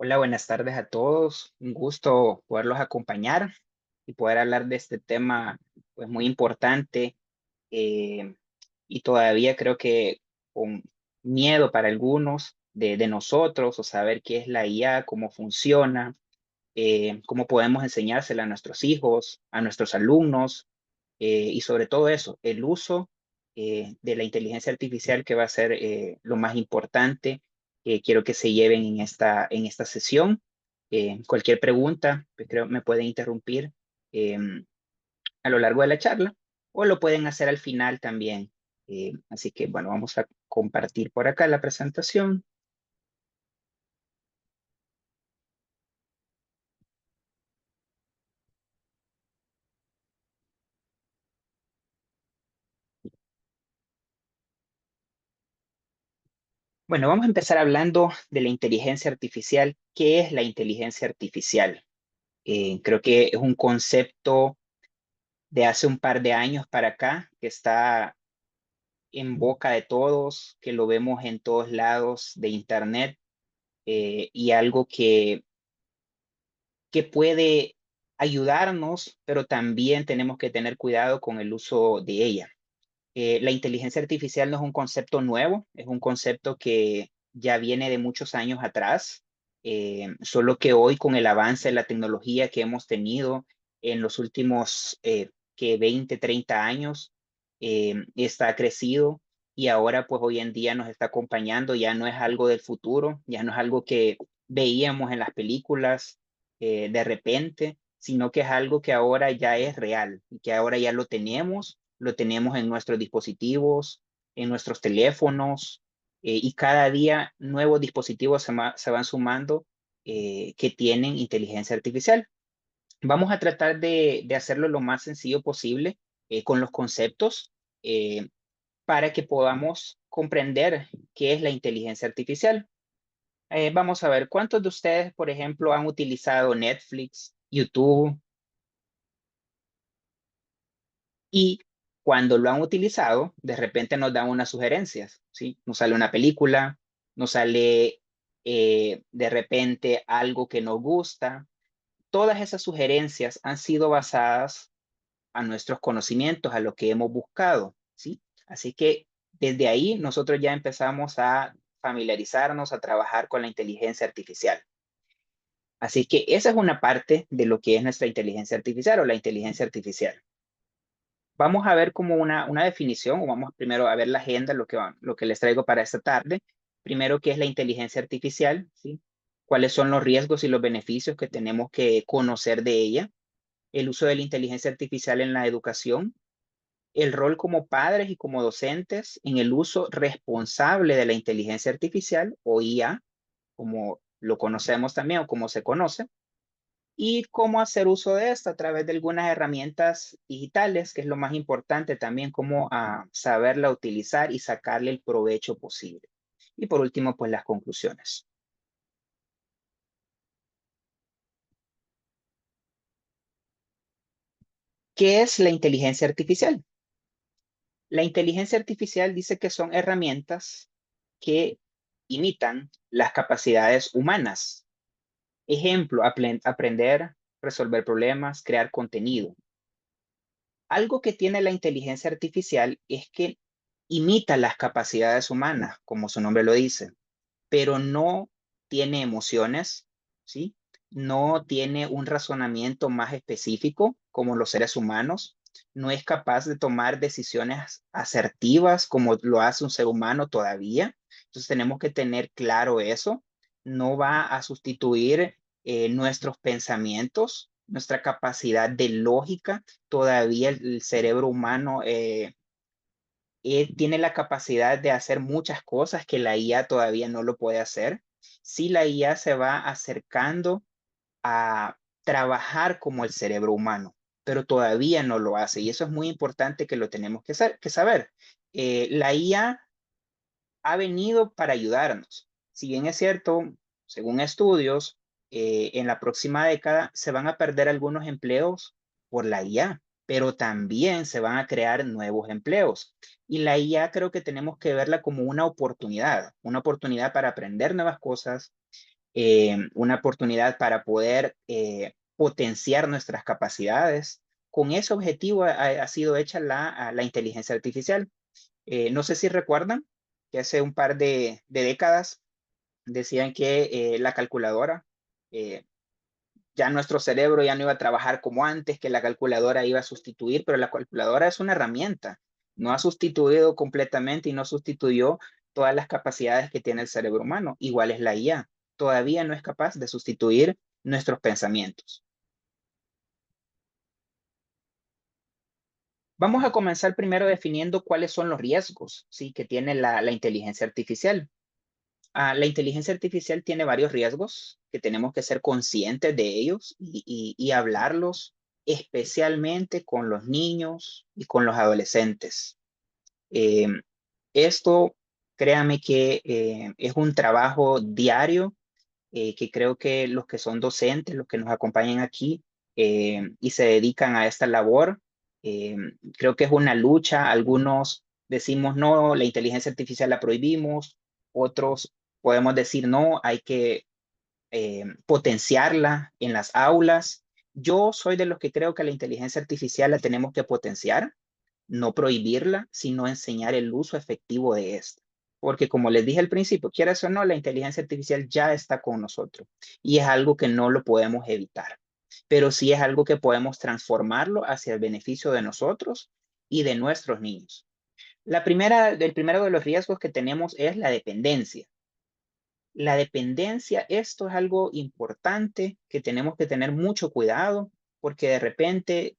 Hola, buenas tardes a todos. Un gusto poderlos acompañar y poder hablar de este tema, pues muy importante, eh, y todavía creo que con miedo para algunos de nosotros, o saber qué es la IA, cómo funciona, cómo podemos enseñársela a nuestros hijos, a nuestros alumnos, y sobre todo eso, el uso de la inteligencia artificial, que va a ser lo más importante que quiero que se lleven en esta sesión. Cualquier pregunta, pues creo me pueden interrumpir eh, a lo largo de la charla, o lo pueden hacer al final también. Así que bueno, vamos a compartir por acá la presentación. Bueno, vamos a empezar hablando de la inteligencia artificial. ¿Qué es la inteligencia artificial? Creo que es un concepto de hace un par de años para acá que está en boca de todos, que lo vemos en todos lados de Internet, y algo que puede ayudarnos, pero también tenemos que tener cuidado con el uso de ella. La inteligencia artificial no es un concepto nuevo, es un concepto que ya viene de muchos años atrás, solo que hoy con el avance de la tecnología que hemos tenido en los últimos que 20, 30 años, está crecido, y ahora pues hoy en día nos está acompañando. Ya no es algo del futuro, ya no es algo que veíamos en las películas de repente, sino que es algo que ahora ya es real y que ahora ya lo tenemos en nuestros dispositivos, en nuestros teléfonos, y cada día nuevos dispositivos se van sumando, que tienen inteligencia artificial. Vamos a tratar de hacerlo lo más sencillo posible, con los conceptos, eh, para que podamos comprender qué es la inteligencia artificial. Vamos a ver, ¿cuántos de ustedes, por ejemplo, han utilizado Netflix, YouTube? Y cuando lo han utilizado, de repente nos dan unas sugerencias, ¿sí? Nos sale una película, nos sale de repente algo que nos gusta. Todas esas sugerencias han sido basadas a nuestros conocimientos, a lo que hemos buscado, ¿sí? Así que desde ahí nosotros ya empezamos a familiarizarnos, a trabajar con la inteligencia artificial. Así que esa es una parte de lo que es nuestra inteligencia artificial o la inteligencia artificial. Vamos a ver como una definición, o vamos primero a ver la agenda, lo que les traigo para esta tarde. Primero, ¿qué es la inteligencia artificial? ¿Sí? ¿Cuáles son los riesgos y los beneficios que tenemos que conocer de ella? El uso de la inteligencia artificial en la educación, el rol como padres y como docentes en el uso responsable de la inteligencia artificial o IA, como lo conocemos también o como se conoce, y cómo hacer uso de esta a través de algunas herramientas digitales, que es lo más importante también, cómo saberla utilizar y sacarle el provecho posible. Y por último, pues las conclusiones. ¿Qué es la inteligencia artificial? La inteligencia artificial dice que son herramientas que imitan las capacidades humanas. Ejemplo, aprender, resolver problemas, crear contenido. Algo que tiene la inteligencia artificial es que imita las capacidades humanas, como su nombre lo dice, pero no tiene emociones, ¿sí? No tiene un razonamiento más específico como los seres humanos. No es capaz de tomar decisiones asertivas como lo hace un ser humano todavía. Entonces tenemos que tener claro eso. No va a sustituir nuestros pensamientos, nuestra capacidad de lógica. Todavía el cerebro humano tiene la capacidad de hacer muchas cosas que la IA todavía no lo puede hacer. Si la IA se va acercando a trabajar como el cerebro humano, pero todavía no lo hace. Y eso es muy importante, que lo tenemos que saber. La IA ha venido para ayudarnos. Si bien es cierto, según estudios, en la próxima década se van a perder algunos empleos por la IA, pero también se van a crear nuevos empleos. Y la IA creo que tenemos que verla como una oportunidad para aprender nuevas cosas, una oportunidad para poder potenciar nuestras capacidades. Con ese objetivo ha sido hecha la inteligencia artificial. No sé si recuerdan que hace un par de décadas decían que la calculadora, eh, ya nuestro cerebro ya no iba a trabajar como antes, que la calculadora iba a sustituir, pero la calculadora es una herramienta. No ha sustituido completamente y no sustituyó todas las capacidades que tiene el cerebro humano. Igual es la IA. Todavía no es capaz de sustituir nuestros pensamientos. Vamos a comenzar primero definiendo cuáles son los riesgos, ¿sí?, que tiene la inteligencia artificial. La inteligencia artificial tiene varios riesgos que tenemos que ser conscientes de ellos y hablarlos, especialmente con los niños y con los adolescentes. Eh, Esto, créame que es un trabajo diario, que creo que los que son docentes, los que nos acompañan aquí y se dedican a esta labor, eh, creo que es una lucha. Algunos decimos no, la inteligencia artificial la prohibimos, otros podemos decir no, hay que potenciarla en las aulas. Yo soy de los que creo que la inteligencia artificial la tenemos que potenciar, no prohibirla, sino enseñar el uso efectivo de esta. Porque como les dije al principio, quieras o no, la inteligencia artificial ya está con nosotros y es algo que no lo podemos evitar, pero sí es algo que podemos transformarlo hacia el beneficio de nosotros y de nuestros niños. El primero de los riesgos que tenemos es la dependencia. La dependencia, esto es algo importante que tenemos que tener mucho cuidado porque de repente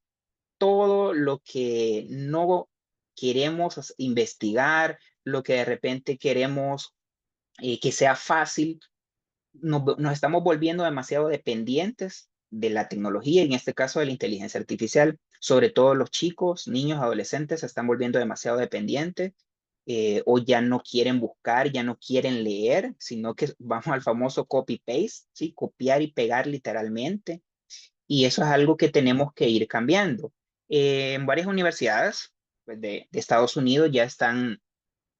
todo lo que no queremos investigar, lo que de repente queremos que sea fácil, nos estamos volviendo demasiado dependientes de la tecnología, en este caso de la inteligencia artificial. Sobre todo los chicos, niños, adolescentes se están volviendo demasiado dependientes, o ya no quieren buscar, ya no quieren leer, sino que vamos al famoso copy-paste, ¿sí? Copiar y pegar literalmente. Y eso es algo que tenemos que ir cambiando. En varias universidades pues, de Estados Unidos ya están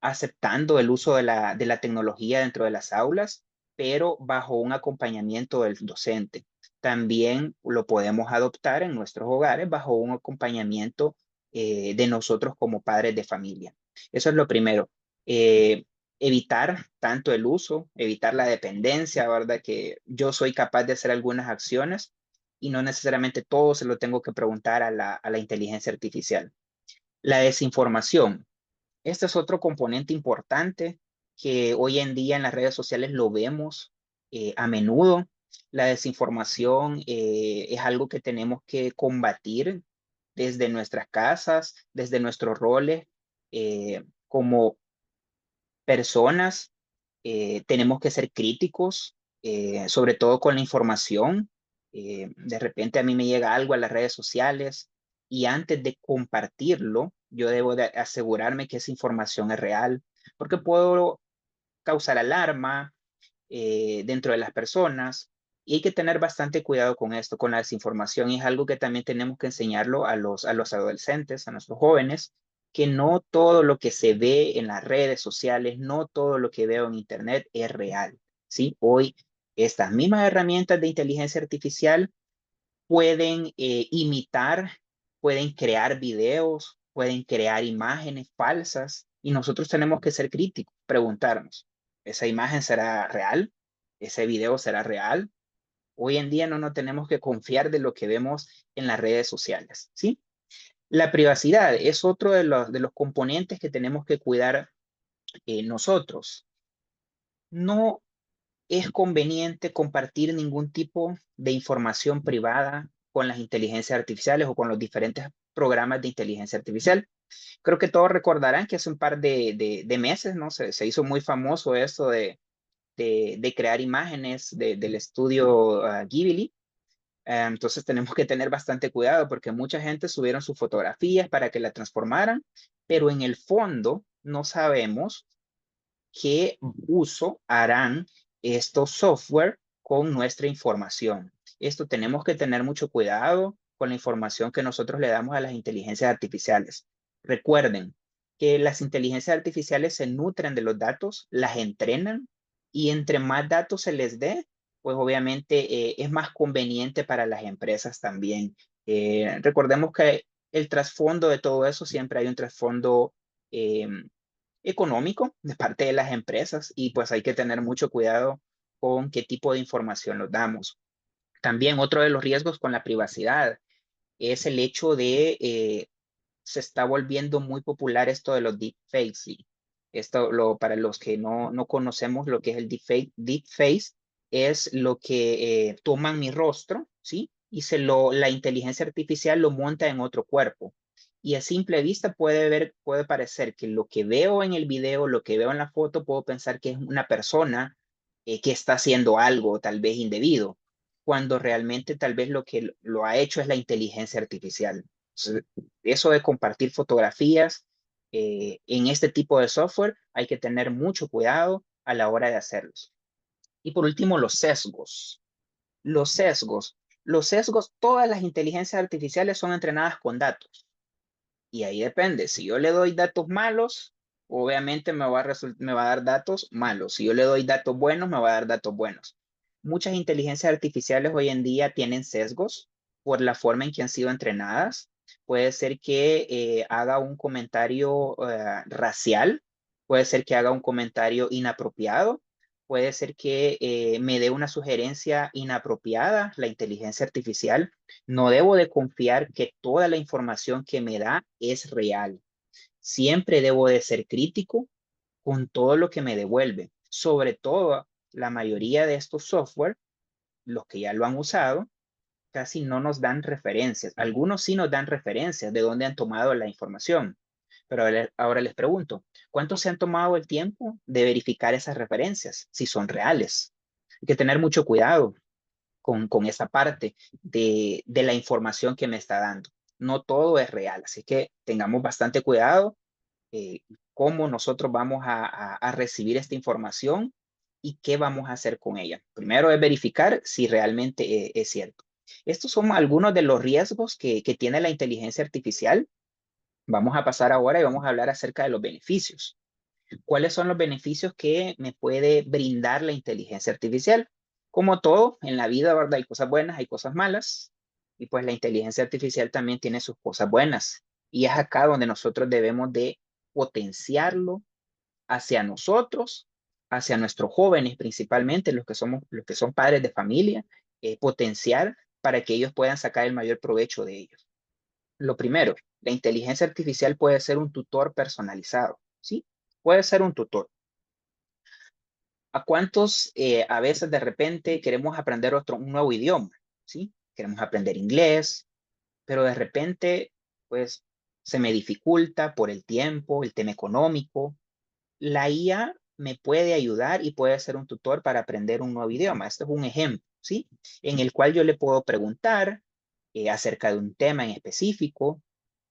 aceptando el uso de la tecnología dentro de las aulas, pero bajo un acompañamiento del docente. También lo podemos adoptar en nuestros hogares bajo un acompañamiento de nosotros como padres de familia. Eso es lo primero. Eh, Evitar tanto el uso, evitar la dependencia, ¿verdad? Que yo soy capaz de hacer algunas acciones y no necesariamente todo se lo tengo que preguntar a la inteligencia artificial. La desinformación. Este es otro componente importante que hoy en día en las redes sociales lo vemos a menudo. La desinformación es algo que tenemos que combatir desde nuestras casas, desde nuestros roles como personas. Tenemos que ser críticos, sobre todo con la información. De repente a mí me llega algo a las redes sociales y antes de compartirlo, yo debo de asegurarme que esa información es real, porque puedo causar alarma dentro de las personas y hay que tener bastante cuidado con esto, con la desinformación. Y es algo que también tenemos que enseñarlo a los adolescentes, a nuestros jóvenes, que no todo lo que se ve en las redes sociales, no todo lo que veo en Internet es real, ¿sí? Hoy estas mismas herramientas de inteligencia artificial pueden imitar, pueden crear videos, pueden crear imágenes falsas y nosotros tenemos que ser críticos, preguntarnos, ¿esa imagen será real? ¿Ese video será real? Hoy en día no nos tenemos que confiar de lo que vemos en las redes sociales, ¿sí? La privacidad es otro de los componentes que tenemos que cuidar nosotros. No es conveniente compartir ningún tipo de información privada con las inteligencias artificiales o con los diferentes programas de inteligencia artificial. Creo que todos recordarán que hace un par de meses, ¿no? Se hizo muy famoso esto de crear imágenes del estudio Ghibli. Entonces tenemos que tener bastante cuidado porque mucha gente subieron sus fotografías para que la transformaran, pero en el fondo no sabemos qué uso harán estos software con nuestra información. Esto tenemos que tener mucho cuidado con la información que nosotros le damos a las inteligencias artificiales. Recuerden que las inteligencias artificiales se nutren de los datos, las entrenan y entre más datos se les dé, pues obviamente es más conveniente para las empresas también. Recordemos que el trasfondo de todo eso, siempre hay un trasfondo eh, económico de parte de las empresas y pues hay que tener mucho cuidado con qué tipo de información nos damos. También otro de los riesgos con la privacidad es el hecho de se está volviendo muy popular esto de los deepfakes. ¿Sí? Para los que no conocemos lo que es el deepface es lo que toman mi rostro, ¿sí? Y la inteligencia artificial lo monta en otro cuerpo. Y a simple vista puede parecer que lo que veo en el video, lo que veo en la foto, puedo pensar que es una persona que está haciendo algo tal vez indebido, cuando realmente tal vez lo que lo ha hecho es la inteligencia artificial. Entonces, eso de compartir fotografías en este tipo de software hay que tener mucho cuidado a la hora de hacerlos. Y por último, los sesgos. Los sesgos. Los sesgos, todas las inteligencias artificiales son entrenadas con datos. Y ahí depende. Si yo le doy datos malos, obviamente me va a dar datos malos. Si yo le doy datos buenos, me va a dar datos buenos. Muchas inteligencias artificiales hoy en día tienen sesgos por la forma en que han sido entrenadas. Puede ser que haga un comentario racial, puede ser que haga un comentario inapropiado, puede ser que me dé una sugerencia inapropiada, la inteligencia artificial. No debo de confiar que toda la información que me da es real. Siempre debo de ser crítico con todo lo que me devuelve. Sobre todo, la mayoría de estos software, los que ya lo han usado, casi no nos dan referencias. Algunos sí nos dan referencias de dónde han tomado la información. Pero ahora les pregunto, ¿cuántos se han tomado el tiempo de verificar esas referencias? Si son reales. Hay que tener mucho cuidado con esa parte de la información que me está dando. No todo es real, así que tengamos bastante cuidado eh, cómo nosotros vamos a recibir esta información y qué vamos a hacer con ella. Primero es verificar si realmente es cierto. Estos son algunos de los riesgos que tiene la inteligencia artificial. Vamos a pasar ahora y vamos a hablar acerca de los beneficios. ¿Cuáles son los beneficios que me puede brindar la inteligencia artificial? Como todo en la vida, ¿verdad? Hay cosas buenas, hay cosas malas. Y pues la inteligencia artificial también tiene sus cosas buenas. Y es acá donde nosotros debemos de potenciarlo hacia nosotros, hacia nuestros jóvenes principalmente, los que son padres de familia, potenciar para que ellos puedan sacar el mayor provecho de ellos. Lo primero, la inteligencia artificial puede ser un tutor personalizado, ¿sí? Puede ser un tutor. ¿A cuántos a veces de repente queremos aprender un nuevo idioma? ¿Sí? Queremos aprender inglés, pero de repente, pues, se me dificulta por el tiempo, el tema económico. La IA me puede ayudar y puede ser un tutor para aprender un nuevo idioma. Este es un ejemplo, ¿sí? En el cual yo le puedo preguntar acerca de un tema en específico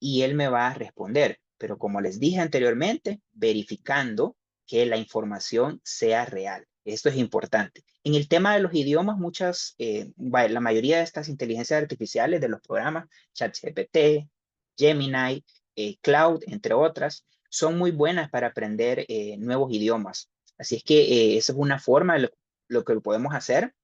y él me va a responder. Pero como les dije anteriormente, verificando que la información sea real. Esto es importante. En el tema de los idiomas, la mayoría de estas inteligencias artificiales de los programas, ChatGPT, Gemini, Cloud, entre otras, son muy buenas para aprender nuevos idiomas. Así es que esa es una forma de lo que podemos hacer.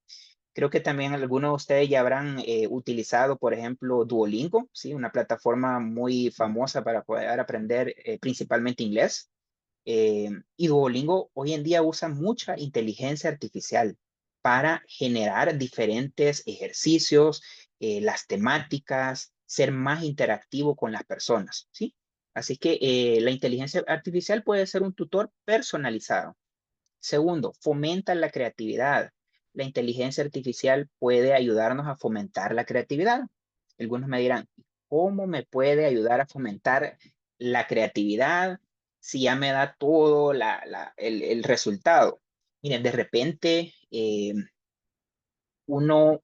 Creo que también algunos de ustedes ya habrán utilizado, por ejemplo, Duolingo, ¿sí? Una plataforma muy famosa para poder aprender principalmente inglés. Y Duolingo hoy en día usa mucha inteligencia artificial para generar diferentes ejercicios, las temáticas, ser más interactivo con las personas, ¿sí? Así que la inteligencia artificial puede ser un tutor personalizado. Segundo, fomenta la creatividad. La inteligencia artificial puede ayudarnos a fomentar la creatividad. Algunos me dirán, ¿cómo me puede ayudar a fomentar la creatividad si ya me da todo el resultado? Miren, de repente uno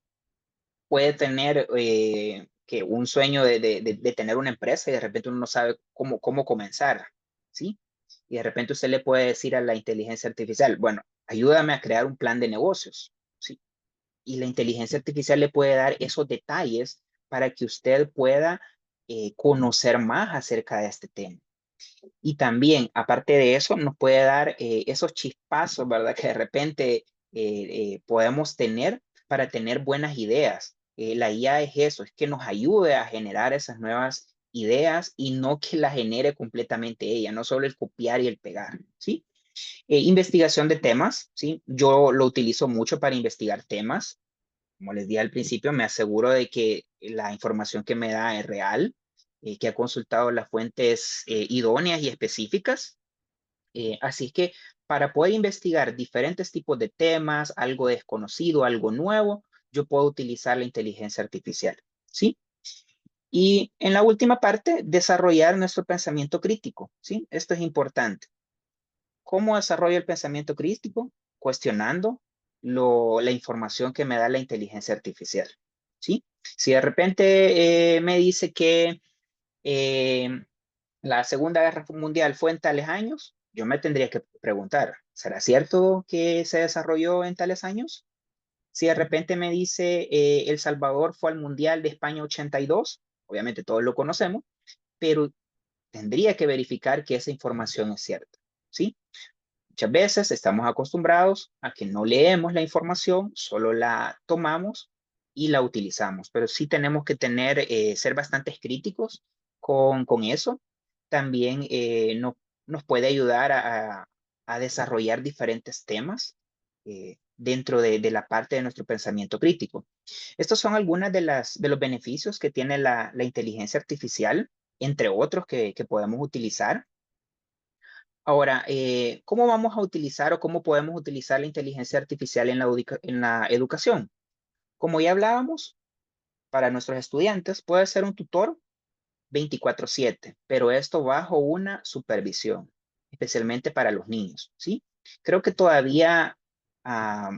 puede tener que un sueño de tener una empresa y de repente uno no sabe cómo comenzar, ¿sí? Y de repente usted le puede decir a la inteligencia artificial, bueno, ayúdame a crear un plan de negocios, ¿sí? Y la inteligencia artificial le puede dar esos detalles para que usted pueda conocer más acerca de este tema. Y también, aparte de eso, nos puede dar esos chispazos, ¿verdad? Que de repente podemos tener para tener buenas ideas. La IA es eso, es que nos ayude a generar esas nuevas ideas y no que las genere completamente ella, no solo el copiar y el pegar, ¿sí? Investigación de temas, ¿sí? Yo lo utilizo mucho para investigar temas. Como les dije al principio, me aseguro de que la información que me da es real, que ha consultado las fuentes idóneas y específicas. Así es que para poder investigar diferentes tipos de temas, algo desconocido, algo nuevo, yo puedo utilizar la inteligencia artificial, ¿sí? Y en la última parte, desarrollar nuestro pensamiento crítico, ¿sí? Esto es importante. ¿Cómo desarrollo el pensamiento crítico? Cuestionando la información que me da la inteligencia artificial, ¿sí? Si de repente me dice que eh, la Segunda Guerra Mundial fue en tales años, yo me tendría que preguntar, ¿será cierto que se desarrolló en tales años? Si de repente me dice El Salvador fue al Mundial de España 82, obviamente todos lo conocemos, pero tendría que verificar que esa información es cierta, ¿sí? Muchas veces estamos acostumbrados a que no leemos la información, solo la tomamos y la utilizamos, pero sí tenemos que ser bastante críticos con eso. También nos puede ayudar a desarrollar diferentes temas dentro de la parte de nuestro pensamiento crítico. Estos son algunas de los beneficios que tiene la inteligencia artificial, entre otros que podemos utilizar. Ahora, ¿cómo vamos a utilizar o cómo podemos utilizar la inteligencia artificial en la educación? Como ya hablábamos, para nuestros estudiantes puede ser un tutor 24/7, pero esto bajo una supervisión, especialmente para los niños, ¿sí? Creo que todavía ah,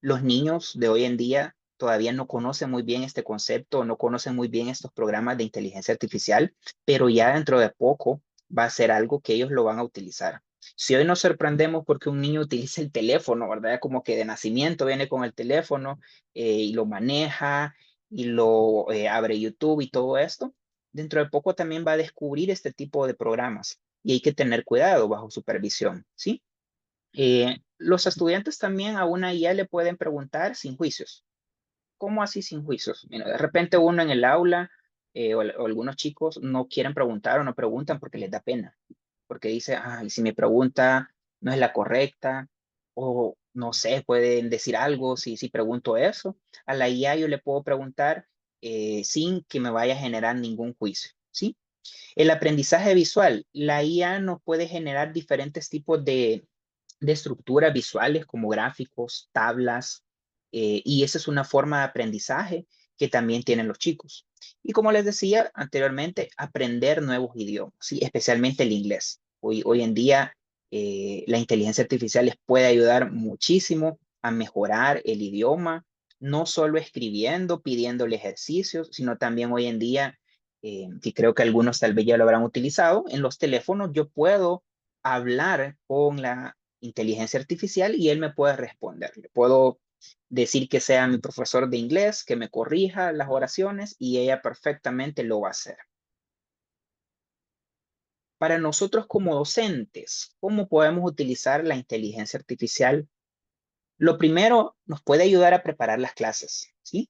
los niños de hoy en día todavía no conocen muy bien este concepto, no conocen muy bien estos programas de inteligencia artificial, pero ya dentro de poco va a ser algo que ellos lo van a utilizar. Si hoy nos sorprendemos porque un niño utiliza el teléfono, ¿verdad? Como que de nacimiento viene con el teléfono y lo maneja y lo abre YouTube y todo esto, dentro de poco también va a descubrir este tipo de programas y hay que tener cuidado bajo supervisión, ¿sí? Los estudiantes también a una IA le pueden preguntar sin juicios. ¿Cómo así sin juicios? Mira, de repente uno en el aula o algunos chicos no quieren preguntar o no preguntan porque les da pena, porque dice, y si mi pregunta no es la correcta o no sé, pueden decir algo si pregunto eso. A la IA yo le puedo preguntar sin que me vaya a generar ningún juicio, ¿sí? El aprendizaje visual, la IA nos puede generar diferentes tipos de estructuras visuales como gráficos, tablas, y esa es una forma de aprendizaje que también tienen los chicos. Y como les decía anteriormente, aprender nuevos idiomas, ¿sí? Especialmente el inglés. Hoy en día la inteligencia artificial les puede ayudar muchísimo a mejorar el idioma, no solo escribiendo, pidiéndole ejercicios, sino también hoy en día, que creo que algunos tal vez ya lo habrán utilizado, en los teléfonos yo puedo hablar con la inteligencia artificial y él me puede responder. Le puedo decir que sea mi profesor de inglés, que me corrija las oraciones y ella perfectamente lo va a hacer. Para nosotros como docentes, ¿cómo podemos utilizar la inteligencia artificial? Lo primero, nos puede ayudar a preparar las clases, ¿sí?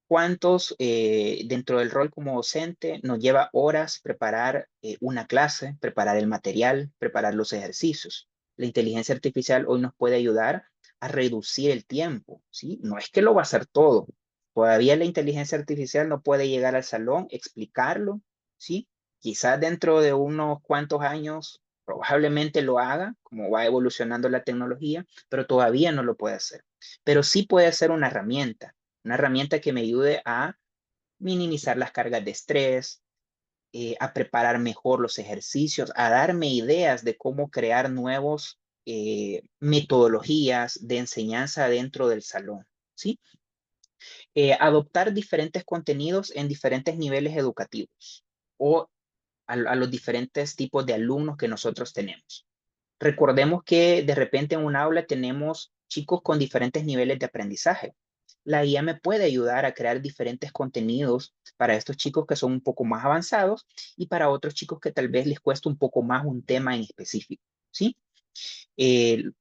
¿Cuántos dentro del rol como docente nos lleva horas preparar una clase, preparar el material, preparar los ejercicios? La inteligencia artificial hoy nos puede ayudar a reducir el tiempo, ¿sí? No es que lo va a hacer todo. Todavía la inteligencia artificial no puede llegar al salón, explicarlo, ¿sí? Quizás dentro de unos cuantos años probablemente lo haga, como va evolucionando la tecnología, pero todavía no lo puede hacer. Pero sí puede ser una herramienta que me ayude a minimizar las cargas de estrés, a preparar mejor los ejercicios, a darme ideas de cómo crear nuevos metodologías de enseñanza dentro del salón, ¿sí? Adoptar diferentes contenidos en diferentes niveles educativos o a los diferentes tipos de alumnos que nosotros tenemos. Recordemos que de repente en un aula tenemos chicos con diferentes niveles de aprendizaje. La IA me puede ayudar a crear diferentes contenidos para estos chicos que son un poco más avanzados y para otros chicos que tal vez les cuesta un poco más un tema en específico, ¿sí?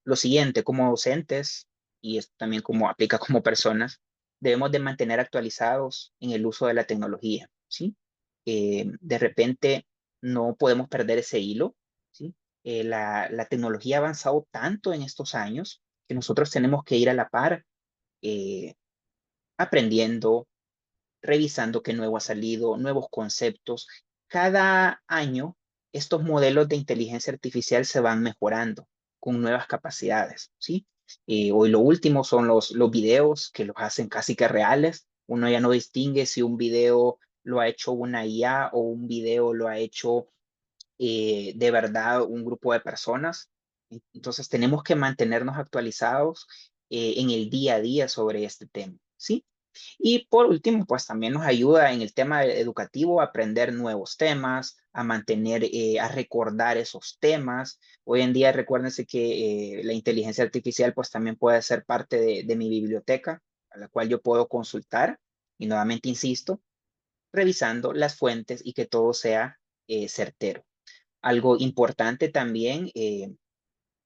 Lo siguiente, como docentes, y esto también como aplica como personas, debemos de mantener actualizados en el uso de la tecnología, ¿sí? De repente no podemos perder ese hilo, ¿sí? La tecnología ha avanzado tanto en estos años que nosotros tenemos que ir a la par, eh, aprendiendo, revisando qué nuevo ha salido, nuevos conceptos. Cada año estos modelos de inteligencia artificial se van mejorando con nuevas capacidades, ¿sí? Hoy lo último son los videos que los hacen casi que reales. Uno ya no distingue si un video lo ha hecho una IA o un video lo ha hecho de verdad un grupo de personas. Entonces tenemos que mantenernos actualizados en el día a día sobre este tema, ¿sí? Y por último, pues también nos ayuda en el tema educativo a aprender nuevos temas, a mantener, a recordar esos temas. Hoy en día recuérdense que la inteligencia artificial pues también puede ser parte de mi biblioteca, a la cual yo puedo consultar. Y nuevamente insisto, revisando las fuentes y que todo sea certero. Algo importante también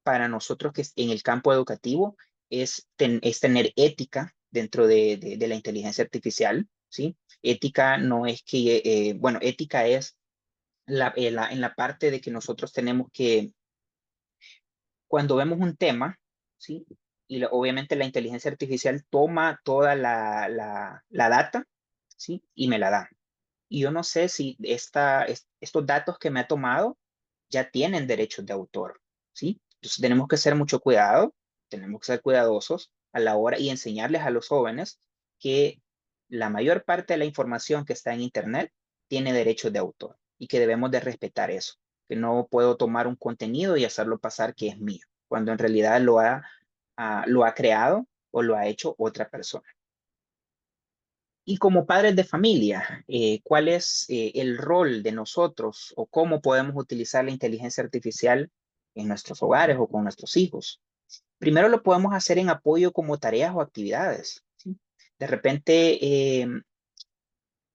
para nosotros que en el campo educativo es tener ética dentro de la inteligencia artificial, ¿sí? Ética no es que, bueno, ética es en la parte de que nosotros tenemos que, cuando vemos un tema, ¿sí? Y obviamente la inteligencia artificial toma toda la data, ¿sí? Y me la da. Y yo no sé si estos datos que me ha tomado ya tienen derechos de autor, ¿sí? Entonces tenemos que ser mucho cuidado, tenemos que ser cuidadosos a la hora y enseñarles a los jóvenes que la mayor parte de la información que está en Internet tiene derechos de autor y que debemos de respetar eso, que no puedo tomar un contenido y hacerlo pasar que es mío, cuando en realidad lo ha creado o lo ha hecho otra persona. Y como padres de familia, ¿cuál es el rol de nosotros o cómo podemos utilizar la inteligencia artificial en nuestros hogares o con nuestros hijos? Primero lo podemos hacer en apoyo como tareas o actividades, ¿sí? De repente,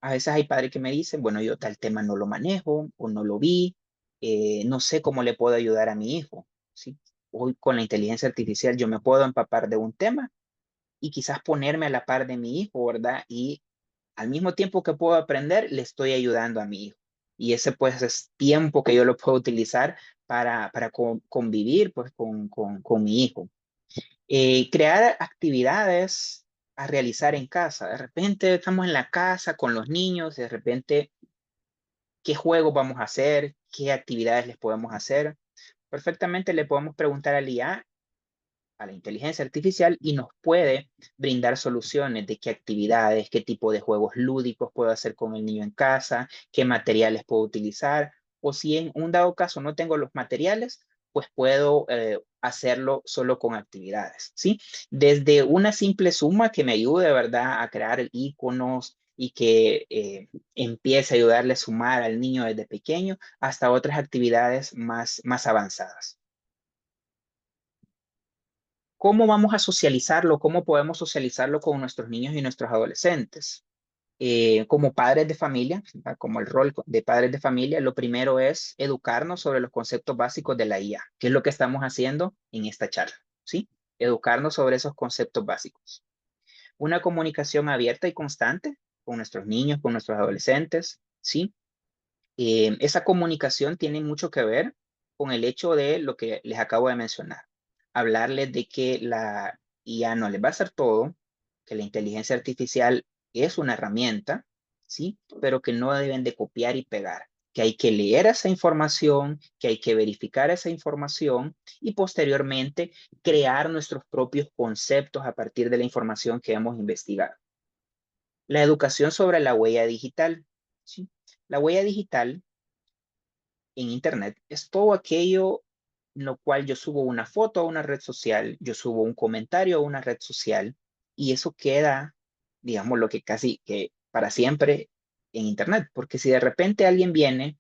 a veces hay padres que me dicen, bueno, yo tal tema no lo manejo o no lo vi, no sé cómo le puedo ayudar a mi hijo, ¿sí? Hoy con la inteligencia artificial yo me puedo empapar de un tema y quizás ponerme a la par de mi hijo, ¿verdad? Y al mismo tiempo que puedo aprender, le estoy ayudando a mi hijo. Y ese pues es tiempo que yo lo puedo utilizar para convivir pues con mi hijo. Crear actividades a realizar en casa. De repente estamos en la casa con los niños, de repente, ¿qué juegos vamos a hacer? ¿Qué actividades les podemos hacer? Perfectamente le podemos preguntar al IA, a la inteligencia artificial, y nos puede brindar soluciones de qué actividades, qué tipo de juegos lúdicos puedo hacer con el niño en casa, qué materiales puedo utilizar, o si en un dado caso no tengo los materiales, pues puedo hacerlo solo con actividades, ¿sí? Desde una simple suma que me ayude, de ¿verdad?, a crear iconos y que empiece a ayudarle a sumar al niño desde pequeño, hasta otras actividades más avanzadas. ¿Cómo vamos a socializarlo? ¿Cómo podemos socializarlo con nuestros niños y nuestros adolescentes? Como padres de familia, ¿verdad? Como el rol de padres de familia, lo primero es educarnos sobre los conceptos básicos de la IA, que es lo que estamos haciendo en esta charla, ¿sí? Educarnos sobre esos conceptos básicos. Una comunicación abierta y constante con nuestros niños, con nuestros adolescentes, ¿sí? Esa comunicación tiene mucho que ver con el hecho de lo que les acabo de mencionar. Hablarles de que la IA no les va a hacer todo, que la inteligencia artificial es una herramienta, ¿sí? Pero que no deben de copiar y pegar, que hay que leer esa información, que hay que verificar esa información y posteriormente crear nuestros propios conceptos a partir de la información que hemos investigado. La educación sobre la huella digital, ¿sí? La huella digital en Internet es todo aquello en lo cual yo subo una foto a una red social, yo subo un comentario a una red social y eso queda, digamos, lo que casi que para siempre en Internet. Porque si de repente alguien viene,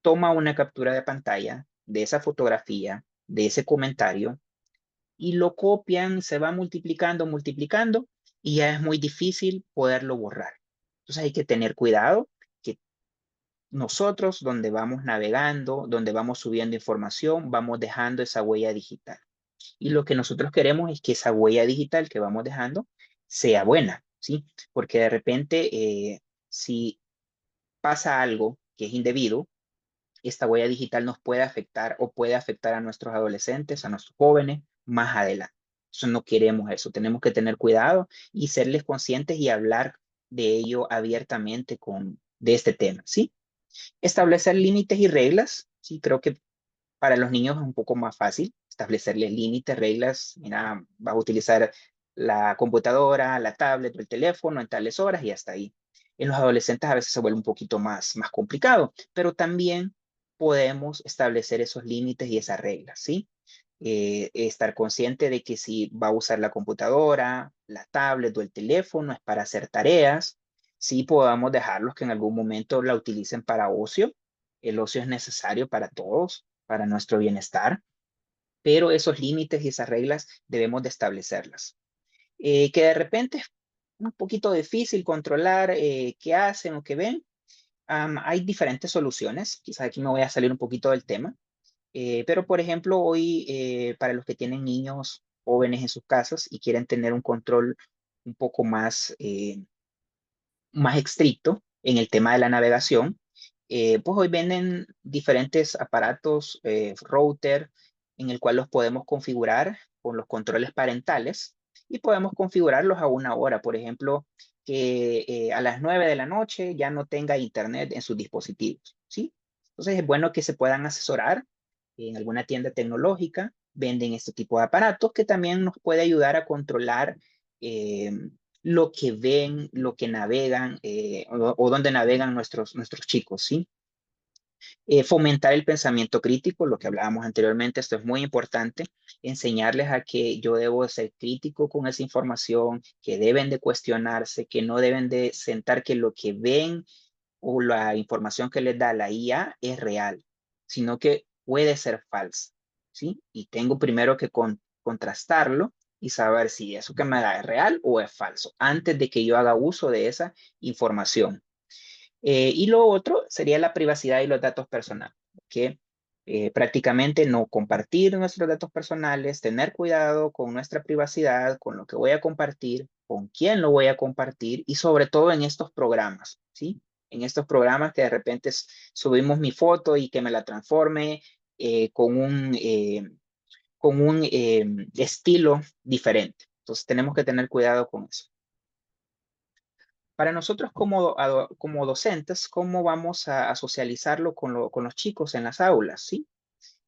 toma una captura de pantalla de esa fotografía, de ese comentario y lo copian, se va multiplicando, multiplicando y ya es muy difícil poderlo borrar. Entonces hay que tener cuidado que nosotros, donde vamos navegando, donde vamos subiendo información, vamos dejando esa huella digital. Y lo que nosotros queremos es que esa huella digital que vamos dejando sea buena, ¿sí? Porque de repente, si pasa algo que es indebido, esta huella digital nos puede afectar o puede afectar a nuestros adolescentes, a nuestros jóvenes más adelante. Eso no queremos eso. Tenemos que tener cuidado y serles conscientes y hablar de ello abiertamente de este tema, ¿sí? Establecer límites y reglas, sí, creo que para los niños es un poco más fácil establecerles límites, reglas. Mira, vas a utilizar la computadora, la tablet o el teléfono en tales horas y hasta ahí. En los adolescentes a veces se vuelve un poquito más complicado, pero también podemos establecer esos límites y esas reglas, ¿sí? Estar consciente de que si va a usar la computadora, la tablet o el teléfono es para hacer tareas, sí podamos dejarlos que en algún momento la utilicen para ocio. El ocio es necesario para todos, para nuestro bienestar, pero esos límites y esas reglas debemos de establecerlas. Que de repente es un poquito difícil controlar qué hacen o qué ven. Hay diferentes soluciones. Quizás aquí me voy a salir un poquito del tema. Pero, por ejemplo, hoy, para los que tienen niños jóvenes en sus casas y quieren tener un control un poco más estricto en el tema de la navegación, pues hoy venden diferentes aparatos, router, en el cual los podemos configurar con los controles parentales y podemos configurarlos a una hora. Por ejemplo, que a las 9 de la noche ya no tenga internet en sus dispositivos, ¿sí? Entonces es bueno que se puedan asesorar en alguna tienda tecnológica. Venden este tipo de aparatos que también nos puede ayudar a controlar eh, lo que ven, lo que navegan o dónde navegan nuestros chicos, ¿sí? Fomentar el pensamiento crítico, lo que hablábamos anteriormente, esto es muy importante, enseñarles a que yo debo ser crítico con esa información, que deben de cuestionarse, que no deben de sentar que lo que ven o la información que les da la IA es real, sino que puede ser falsa, ¿sí? Y tengo primero que contrastarlo y saber si eso que me da es real o es falso, antes de que yo haga uso de esa información. Y lo otro sería la privacidad y los datos personales, que prácticamente no compartir nuestros datos personales, tener cuidado con nuestra privacidad, con lo que voy a compartir, con quién lo voy a compartir y sobre todo en estos programas, ¿sí? En estos programas que de repente subimos mi foto y que me la transforme con un estilo diferente. Entonces tenemos que tener cuidado con eso. Para nosotros como docentes, ¿cómo vamos a socializarlo con los chicos en las aulas? ¿Sí?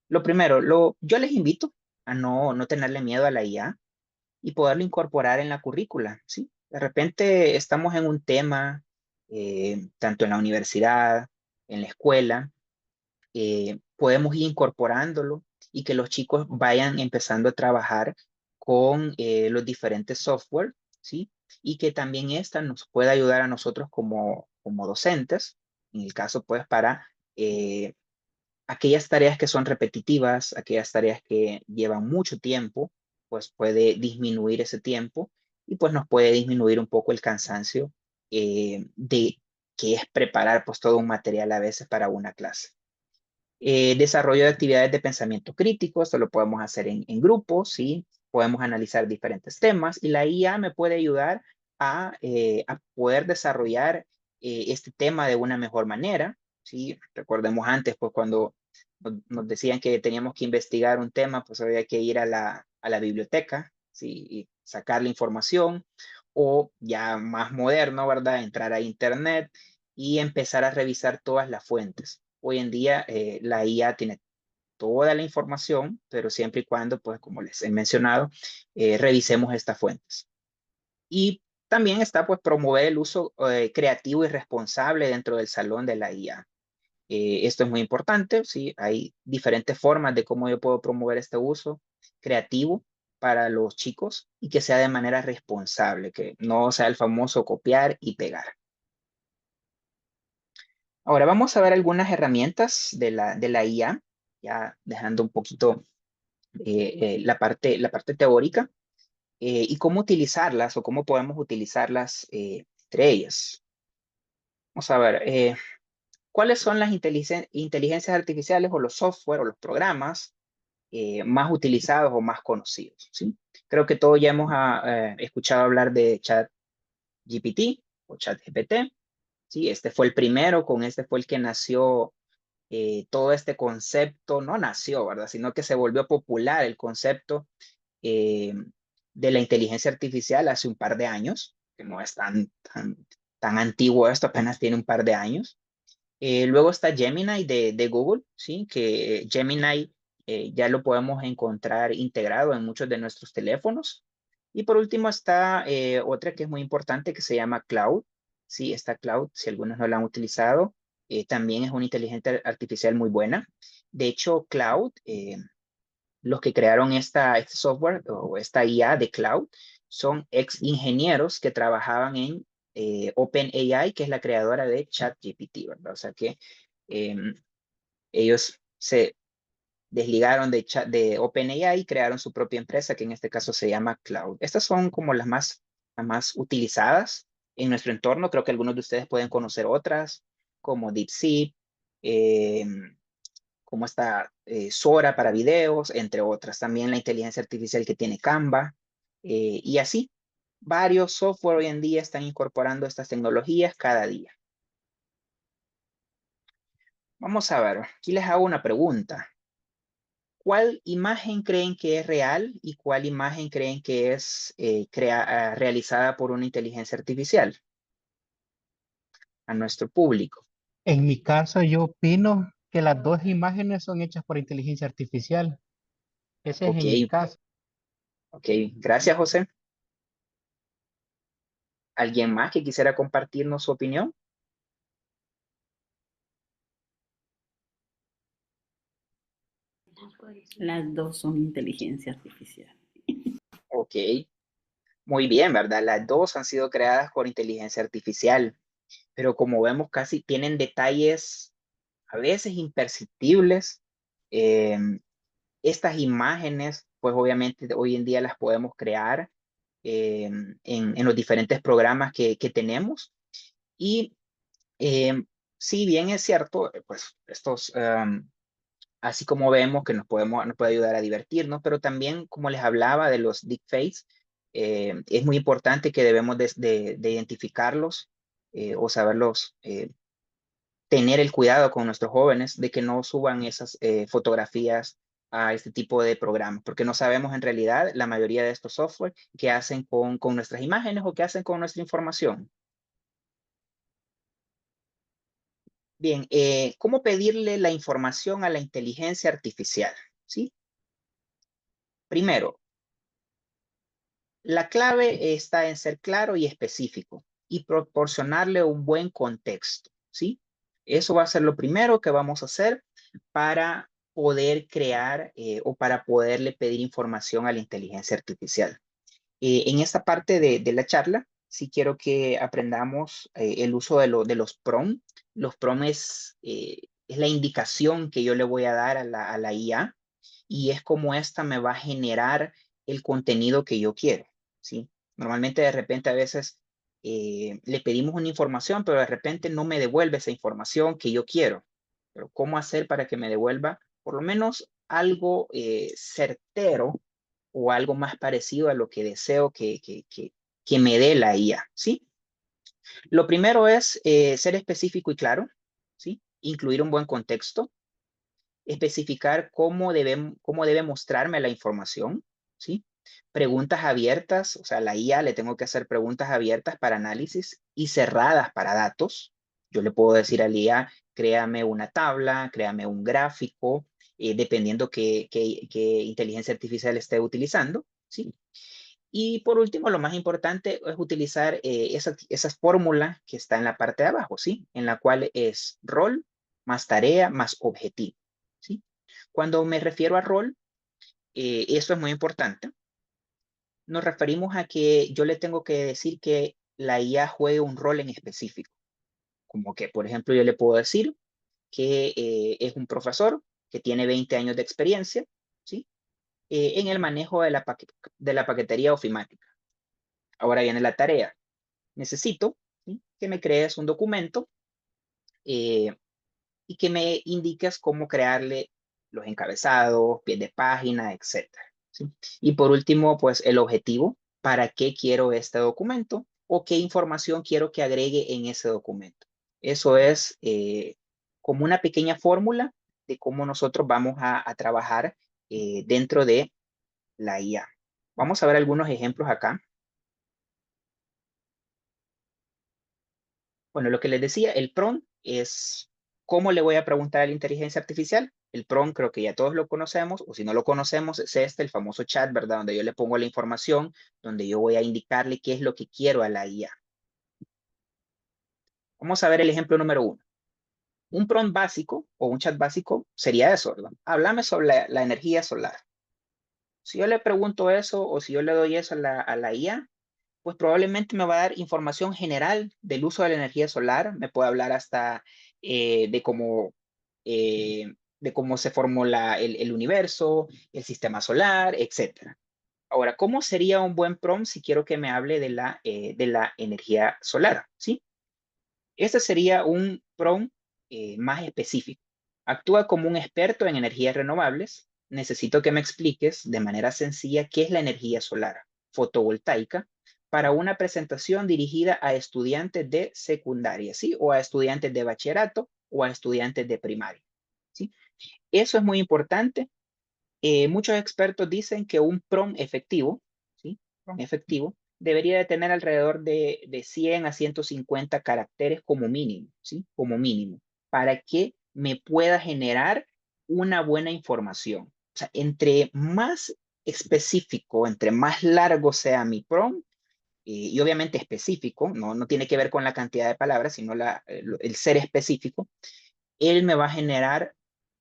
Lo primero, yo les invito a no tenerle miedo a la IA y poderlo incorporar en la currícula, ¿sí? De repente estamos en un tema, tanto en la universidad, en la escuela, podemos ir incorporándolo y que los chicos vayan empezando a trabajar con los diferentes software, ¿sí? Y que también esta nos pueda ayudar a nosotros como docentes, en el caso pues para aquellas tareas que son repetitivas, aquellas tareas que llevan mucho tiempo, pues puede disminuir ese tiempo y pues nos puede disminuir un poco el cansancio de que es preparar pues todo un material a veces para una clase. Desarrollo de actividades de pensamiento crítico, esto lo podemos hacer en grupos, ¿sí? Podemos analizar diferentes temas y la IA me puede ayudar a poder desarrollar este tema de una mejor manera, ¿sí? Recordemos antes, pues cuando nos decían que teníamos que investigar un tema, pues había que ir a la biblioteca, ¿sí? Y sacar la información, o ya más moderno, ¿verdad? Entrar a Internet y empezar a revisar todas las fuentes. Hoy en día la IA tiene toda la información, pero siempre y cuando, pues como les he mencionado, revisemos estas fuentes. Y también está pues promover el uso creativo y responsable dentro del salón de la IA. Esto es muy importante, ¿sí? Hay diferentes formas de cómo yo puedo promover este uso creativo para los chicos y que sea de manera responsable, que no sea el famoso copiar y pegar. Ahora vamos a ver algunas herramientas de la IA, ya dejando un poquito la parte teórica y cómo utilizarlas o cómo podemos utilizarlas entre ellas. Vamos a ver, ¿cuáles son las inteligencias artificiales o los software o los programas? más utilizados o más conocidos, ¿sí? Creo que todos ya hemos escuchado hablar de ChatGPT o ChatGPT, ¿sí? Este fue el primero, con este fue el que nació todo este concepto, no nació, ¿verdad? Sino que se volvió popular el concepto eh, de la inteligencia artificial hace un par de años, que no es tan antiguo esto, apenas tiene un par de años. Luego está Gemini de Google, ¿sí? Que Gemini ya lo podemos encontrar integrado en muchos de nuestros teléfonos. Y por último está otra que es muy importante que se llama Cloud. Sí, está Cloud, si algunos no la han utilizado, también es una inteligencia artificial muy buena. De hecho, Cloud, los que crearon este software o esta IA de Cloud son ex ingenieros que trabajaban en OpenAI, que es la creadora de ChatGPT, ¿verdad? O sea que eh, ellos se desligaron de OpenAI y crearon su propia empresa, que en este caso se llama Cloud. Estas son como las más utilizadas en nuestro entorno. Creo que algunos de ustedes pueden conocer otras, como DeepSeek, eh, como está Sora para videos, entre otras. También la inteligencia artificial que tiene Canva, y así. Varios software hoy en día están incorporando estas tecnologías cada día. Vamos a ver, aquí les hago una pregunta. ¿Cuál imagen creen que es real y cuál imagen creen que es realizada por una inteligencia artificial a nuestro público? En mi caso, yo opino que las dos imágenes son hechas por inteligencia artificial. Ese es Ok, en mi caso. ok. Gracias, José. ¿Alguien más que quisiera compartirnos su opinión? Las dos son inteligencia artificial. Ok, muy bien, ¿verdad? Las dos han sido creadas por inteligencia artificial, pero como vemos casi tienen detalles a veces imperceptibles. Eh, Estas imágenes, pues obviamente hoy en día las podemos crear en los diferentes programas que tenemos. Y si bien es cierto, pues estos, así como vemos que nos puede ayudar a divertirnos, pero también como les hablaba de los deepfakes, es muy importante que debemos de identificarlos o saberlos, tener el cuidado con nuestros jóvenes de que no suban esas fotografías a este tipo de programas, porque no sabemos en realidad la mayoría de estos software qué hacen con nuestras imágenes o qué hacen con nuestra información. Bien, ¿cómo pedirle la información a la inteligencia artificial? ¿Sí? Primero, la clave está en ser claro y específico y proporcionarle un buen contexto, ¿sí? Eso va a ser lo primero que vamos a hacer para poder crear o para poderle pedir información a la inteligencia artificial. En esta parte de la charla, sí quiero que aprendamos el uso de los prompts. Los prompts es la indicación que yo le voy a dar a la IA y es como esta me va a generar el contenido que yo quiero, ¿sí? Normalmente de repente a veces le pedimos una información, pero de repente no me devuelve esa información que yo quiero. Pero ¿cómo hacer para que me devuelva por lo menos algo certero o algo más parecido a lo que deseo que me dé la IA, ¿sí? Lo primero es ser específico y claro, ¿sí? Incluir un buen contexto, especificar cómo debe mostrarme la información, ¿sí? Preguntas abiertas, o sea, a la IA le tengo que hacer preguntas abiertas para análisis y cerradas para datos. Yo le puedo decir a la IA, créame una tabla, créame un gráfico, dependiendo qué inteligencia artificial esté utilizando, ¿sí? Y por último, lo más importante es utilizar esa fórmula que está en la parte de abajo, ¿sí? En la cual es rol más tarea más objetivo, ¿sí? Cuando me refiero a rol, eso es muy importante. Nos referimos a que yo le tengo que decir que la IA juegue un rol en específico. Como que, por ejemplo, yo le puedo decir que es un profesor que tiene 20 años de experiencia, ¿sí? En el manejo de la paquetería ofimática. Ahora viene la tarea. Necesito, ¿sí?, que me crees un documento y que me indiques cómo crearle los encabezados, pies de página, etc. ¿Sí? Y por último, pues el objetivo, ¿para qué quiero este documento? ¿O qué información quiero que agregue en ese documento? Eso es como una pequeña fórmula de cómo nosotros vamos a trabajar dentro de la IA. Vamos a ver algunos ejemplos acá. Bueno, lo que les decía, el prompt es cómo le voy a preguntar a la inteligencia artificial. El prompt creo que ya todos lo conocemos, o si no lo conocemos, es este, el famoso chat, ¿verdad? Donde yo le pongo la información, donde yo voy a indicarle qué es lo que quiero a la IA. Vamos a ver el ejemplo número 1. Un prompt básico o un chat básico sería eso, ¿verdad? Háblame sobre la energía solar. Si yo le pregunto eso o si yo le doy eso a la IA, pues probablemente me va a dar información general del uso de la energía solar. Me puede hablar hasta eh, de cómo, de cómo se formó el universo, el sistema solar, etc. Ahora, ¿cómo sería un buen prompt si quiero que me hable de la energía solar? ¿Sí? Este sería un prompt más específico. Actúa como un experto en energías renovables. Necesito que me expliques de manera sencilla qué es la energía solar fotovoltaica para una presentación dirigida a estudiantes de secundaria, ¿sí? O a estudiantes de bachillerato o a estudiantes de primaria, ¿sí? Eso es muy importante. Muchos expertos dicen que un prompt efectivo, ¿sí? Prompt efectivo, debería de tener alrededor de 100 a 150 caracteres como mínimo, ¿sí? Como mínimo, para que me pueda generar una buena información. O sea, entre más específico, entre más largo sea mi prompt, y obviamente específico, no tiene que ver con la cantidad de palabras, sino el ser específico, él me va a generar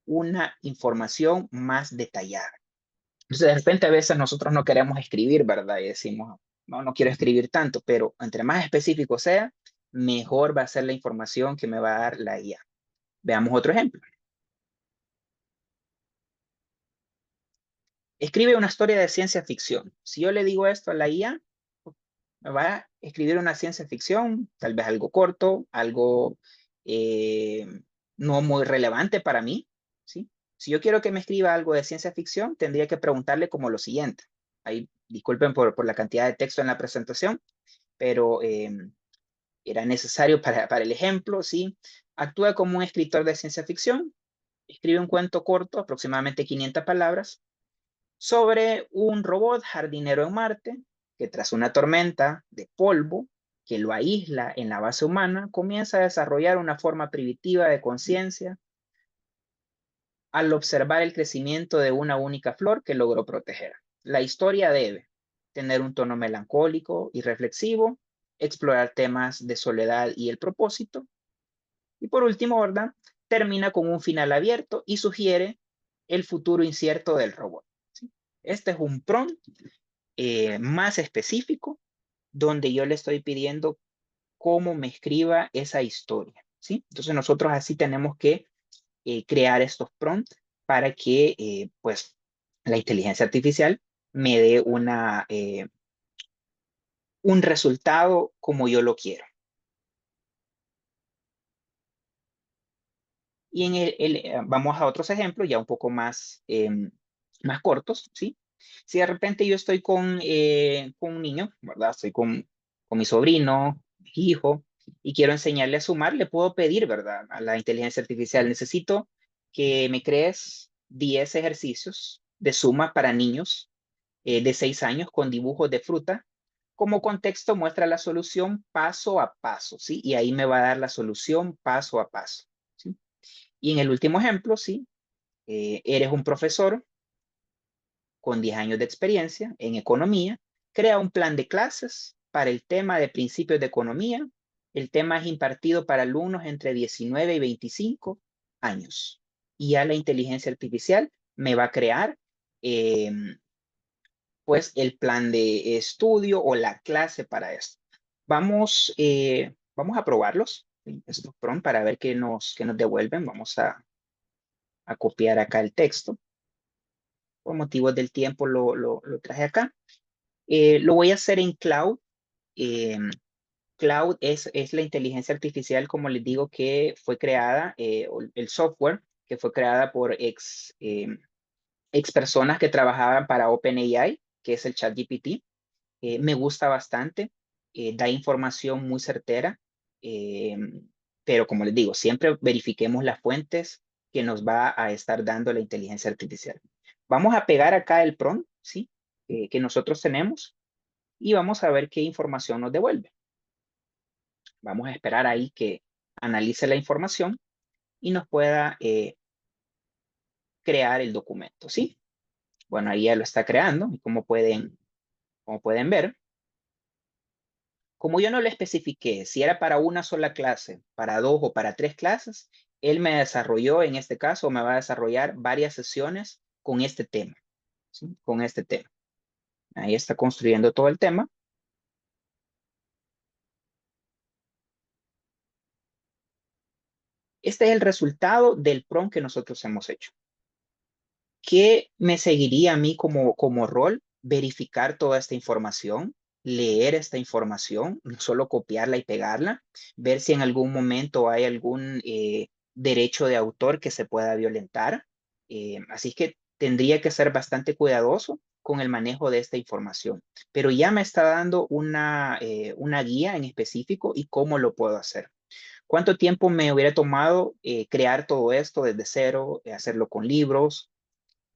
una información más detallada. Entonces, de repente a veces nosotros no queremos escribir, ¿verdad? Y decimos, no quiero escribir tanto, pero entre más específico sea, mejor va a ser la información que me va a dar la IA. Veamos otro ejemplo. Escribe una historia de ciencia ficción. Si yo le digo esto a la IA, me va a escribir una ciencia ficción, tal vez algo corto, algo eh, no muy relevante para mí, ¿sí? Si yo quiero que me escriba algo de ciencia ficción, tendría que preguntarle como lo siguiente. Ahí, disculpen por la cantidad de texto en la presentación, pero era necesario para el ejemplo, ¿sí? Actúa como un escritor de ciencia ficción, escribe un cuento corto, aproximadamente 500 palabras, sobre un robot jardinero en Marte que tras una tormenta de polvo que lo aísla en la base humana, comienza a desarrollar una forma primitiva de conciencia al observar el crecimiento de una única flor que logró proteger. La historia debe tener un tono melancólico y reflexivo, explorar temas de soledad y el propósito, y por último, ¿verdad? Termina con un final abierto y sugiere el futuro incierto del robot. ¿Sí? Este es un prompt más específico donde yo le estoy pidiendo cómo me escriba esa historia. ¿Sí? Entonces nosotros así tenemos que crear estos prompts para que pues la inteligencia artificial me dé un resultado como yo lo quiero. Y vamos a otros ejemplos ya un poco más cortos, ¿sí? Si de repente yo estoy con un niño, ¿verdad? Estoy con mi sobrino, mi hijo, y quiero enseñarle a sumar, le puedo pedir, ¿verdad? A la inteligencia artificial, necesito que me crees 10 ejercicios de suma para niños de 6 años con dibujos de fruta. Como contexto muestra la solución paso a paso, ¿sí? Y ahí me va a dar la solución paso a paso, ¿sí? Y en el último ejemplo, sí, eres un profesor con 10 años de experiencia en economía, crea un plan de clases para el tema de principios de economía. El tema es impartido para alumnos entre 19 y 25 años. Y ya la inteligencia artificial me va a crear eh, pues el plan de estudio o la clase para esto. Vamos a probarlos, ¿sí? Estos prompt para ver qué nos devuelven. Vamos a copiar acá el texto. Por motivos del tiempo lo traje acá. Lo voy a hacer en Cloud. Eh, Cloud es la inteligencia artificial, como les digo, que fue creada, el software que fue creada por ex personas que trabajaban para OpenAI, que es el ChatGPT. Me gusta bastante, da información muy certera, pero como les digo, siempre verifiquemos las fuentes que nos va a estar dando la inteligencia artificial. Vamos a pegar acá el prompt, ¿sí? Que nosotros tenemos y vamos a ver qué información nos devuelve. Vamos a esperar ahí que analice la información y nos pueda crear el documento, ¿sí? Bueno, ahí ya lo está creando y como pueden ver, como yo no le especifiqué si era para una sola clase, para 2 o para 3 clases, él me desarrolló, en este caso, me va a desarrollar varias sesiones con este tema, ¿sí? Con este tema. Ahí está construyendo todo el tema. Este es el resultado del prompt que nosotros hemos hecho. ¿Qué me seguiría a mí como rol? Verificar toda esta información, leer esta información, no solo copiarla y pegarla, ver si en algún momento hay algún derecho de autor que se pueda violentar. Así que tendría que ser bastante cuidadoso con el manejo de esta información. Pero ya me está dando una guía en específico y cómo lo puedo hacer. ¿Cuánto tiempo me hubiera tomado crear todo esto desde cero, hacerlo con libros?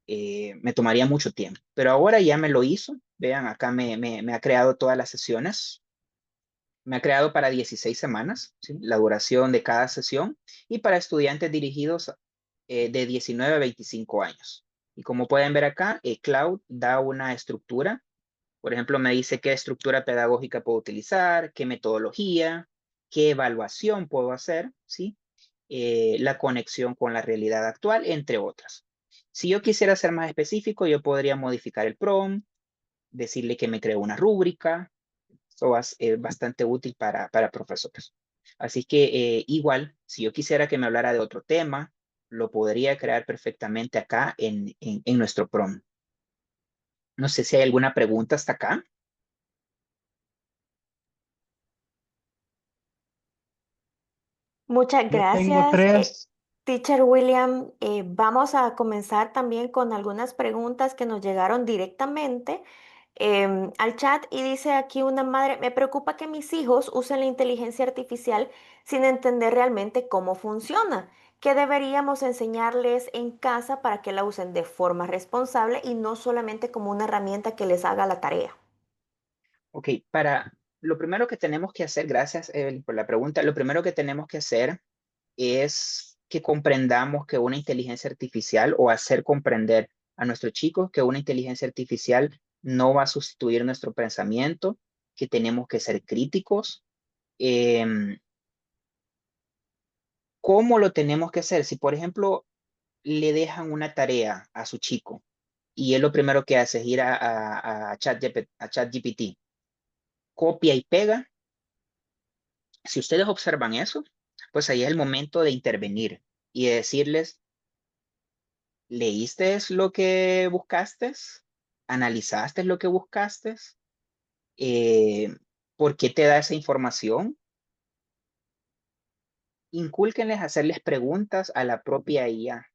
Me tomaría mucho tiempo, pero ahora ya me lo hizo. Vean, acá me ha creado todas las sesiones. Me ha creado para 16 semanas, ¿sí? La duración de cada sesión y para estudiantes dirigidos de 19 a 25 años. Y como pueden ver acá, Cloud da una estructura. Por ejemplo, me dice qué estructura pedagógica puedo utilizar, qué metodología, qué evaluación puedo hacer, ¿sí? La conexión con la realidad actual, entre otras. Si yo quisiera ser más específico, yo podría modificar el prompt, decirle que me cree una rúbrica. Eso es bastante útil para profesores. Así que igual, si yo quisiera que me hablara de otro tema, lo podría crear perfectamente acá en nuestro prompt. No sé si hay alguna pregunta hasta acá. Muchas Yo tengo gracias, 3. Teacher William. Vamos a comenzar también con algunas preguntas que nos llegaron directamente al chat y dice aquí una madre, me preocupa que mis hijos usen la inteligencia artificial sin entender realmente cómo funciona. ¿Qué deberíamos enseñarles en casa para que la usen de forma responsable y no solamente como una herramienta que les haga la tarea? Ok, lo primero que tenemos que hacer, gracias Evelyn por la pregunta, lo primero que tenemos que hacer es que comprendamos que una inteligencia artificial o hacer comprender a nuestros chicos que una inteligencia artificial no va a sustituir nuestro pensamiento, que tenemos que ser críticos. ¿Cómo lo tenemos que hacer? Si, por ejemplo, le dejan una tarea a su chico y él lo primero que hace es ir a ChatGPT, copia y pega. Si ustedes observan eso, pues ahí es el momento de intervenir y de decirles, ¿leíste lo que buscaste? ¿Analizaste lo que buscaste? Eh, ¿Por qué te da esa información? Incúlquenles hacerles preguntas a la propia IA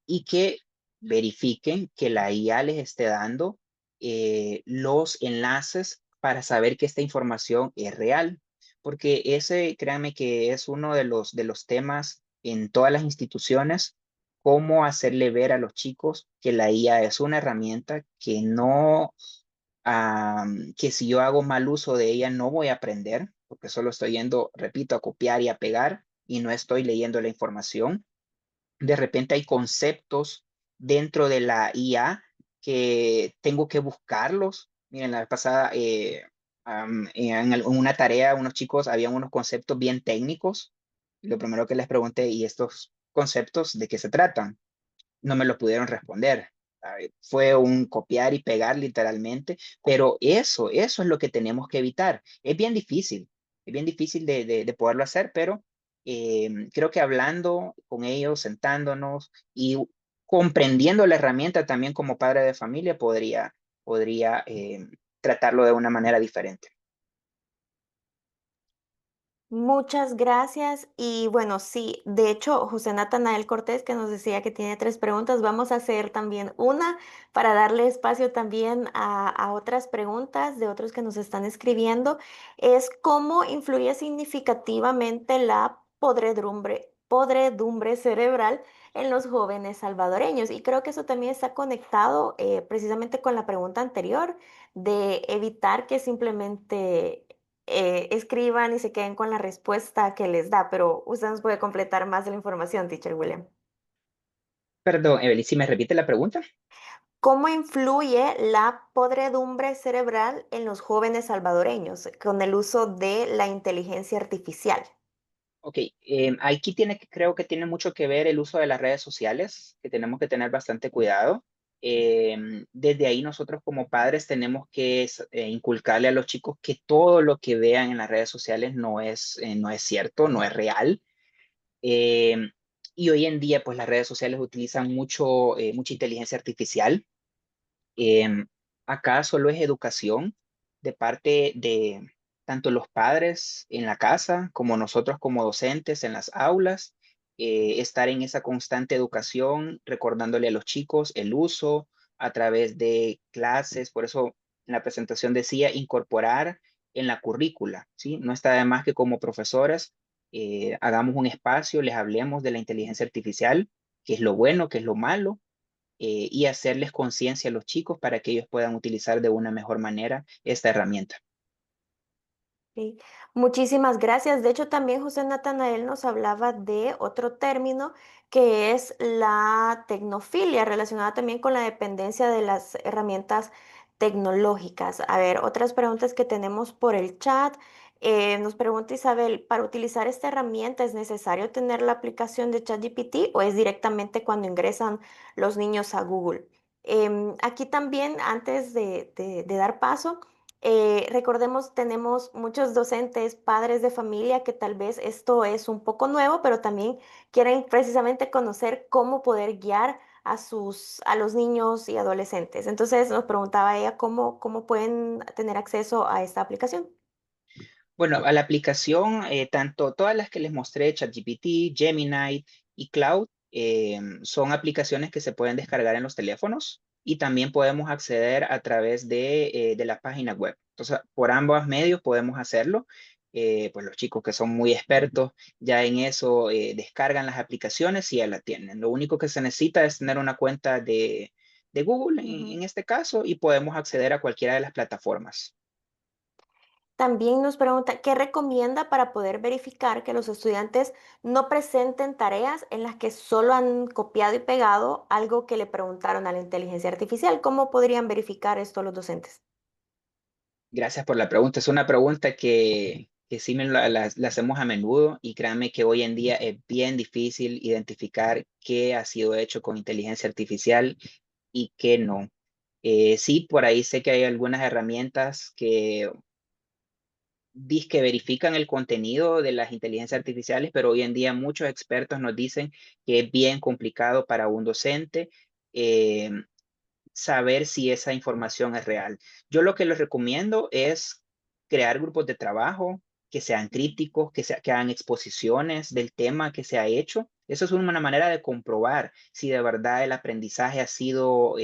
y que verifiquen que la IA les esté dando los enlaces para saber que esta información es real. Porque ese, créanme que es uno de los temas en todas las instituciones, cómo hacerle ver a los chicos que la IA es una herramienta que no, que si yo hago mal uso de ella no voy a aprender, porque solo estoy yendo, repito, a copiar y a pegar y no estoy leyendo la información. De repente hay conceptos dentro de la IA que tengo que buscarlos. Miren, la vez pasada en una tarea, unos chicos habían unos conceptos bien técnicos. Lo primero que les pregunté, ¿y estos conceptos de qué se tratan? No me lo pudieron responder. Fue un copiar y pegar literalmente, pero eso es lo que tenemos que evitar. Es bien difícil de poderlo hacer, pero creo que hablando con ellos, sentándonos y comprendiendo la herramienta también como padre de familia, podría tratarlo de una manera diferente. Muchas gracias. Y bueno, sí, de hecho, José Natanael Cortés, que nos decía que tiene 3 preguntas, vamos a hacer también una para darle espacio también a otras preguntas de otros que nos están escribiendo. Es cómo influye significativamente la podredumbre cerebral en los jóvenes salvadoreños. Y creo que eso también está conectado precisamente con la pregunta anterior de evitar que simplemente escriban y se queden con la respuesta que les da, pero usted nos puede completar más de la información, Teacher William. Perdón, Evelyn, si me repite la pregunta. ¿Cómo influye la podredumbre cerebral en los jóvenes salvadoreños con el uso de la inteligencia artificial? Ok, aquí creo que tiene mucho que ver el uso de las redes sociales, que tenemos que tener bastante cuidado. Desde ahí nosotros como padres tenemos que inculcarle a los chicos que todo lo que vean en las redes sociales no es cierto, no es real. Eh, y hoy en día, pues las redes sociales utilizan mucha inteligencia artificial. Em, Acá solo es educación de parte de tanto los padres en la casa como nosotros como docentes en las aulas, estar en esa constante educación, recordándole a los chicos el uso a través de clases. Por eso en la presentación decía incorporar en la currícula, ¿sí? No está de más que como profesores hagamos un espacio, les hablemos de la inteligencia artificial, qué es lo bueno, qué es lo malo, y hacerles conciencia a los chicos para que ellos puedan utilizar de una mejor manera esta herramienta. Sí, muchísimas gracias. De hecho, también José Natanael nos hablaba de otro término que es la tecnofilia, relacionada también con la dependencia de las herramientas tecnológicas. A ver, otras preguntas que tenemos por el chat. Nos pregunta Isabel, ¿para utilizar esta herramienta es necesario tener la aplicación de ChatGPT o es directamente cuando ingresan los niños a Google? Aquí también, antes de dar paso, recordemos, tenemos muchos docentes, padres de familia, que tal vez esto es un poco nuevo, pero también quieren precisamente conocer cómo poder guiar a los niños y adolescentes. Entonces nos preguntaba ella cómo pueden tener acceso a esta aplicación. Bueno, a la aplicación, tanto todas las que les mostré, ChatGPT, Gemini y Cloud, son aplicaciones que se pueden descargar en los teléfonos y también podemos acceder a través de la página web. Entonces, por ambos medios podemos hacerlo. Pues los chicos que son muy expertos ya en eso descargan las aplicaciones y ya la tienen. Lo único que se necesita es tener una cuenta de Google en Ujú. este caso y podemos acceder a cualquiera de las plataformas. También nos pregunta, ¿qué recomienda para poder verificar que los estudiantes no presenten tareas en las que solo han copiado y pegado algo que le preguntaron a la inteligencia artificial? ¿Cómo podrían verificar esto los docentes? Gracias por la pregunta. Es una pregunta que sí la hacemos a menudo y créanme que hoy en día es bien difícil identificar qué ha sido hecho con inteligencia artificial y qué no. Sí, por ahí sé que hay algunas herramientas que que verifican el contenido de las inteligencias artificiales, pero hoy en día muchos expertos nos dicen que es bien complicado para un docente. eh, Saber si esa información es real. Yo lo que les recomiendo es crear grupos de trabajo que sean críticos, que hagan exposiciones del tema que se ha hecho. Eso es una manera de comprobar si de verdad el aprendizaje ha sido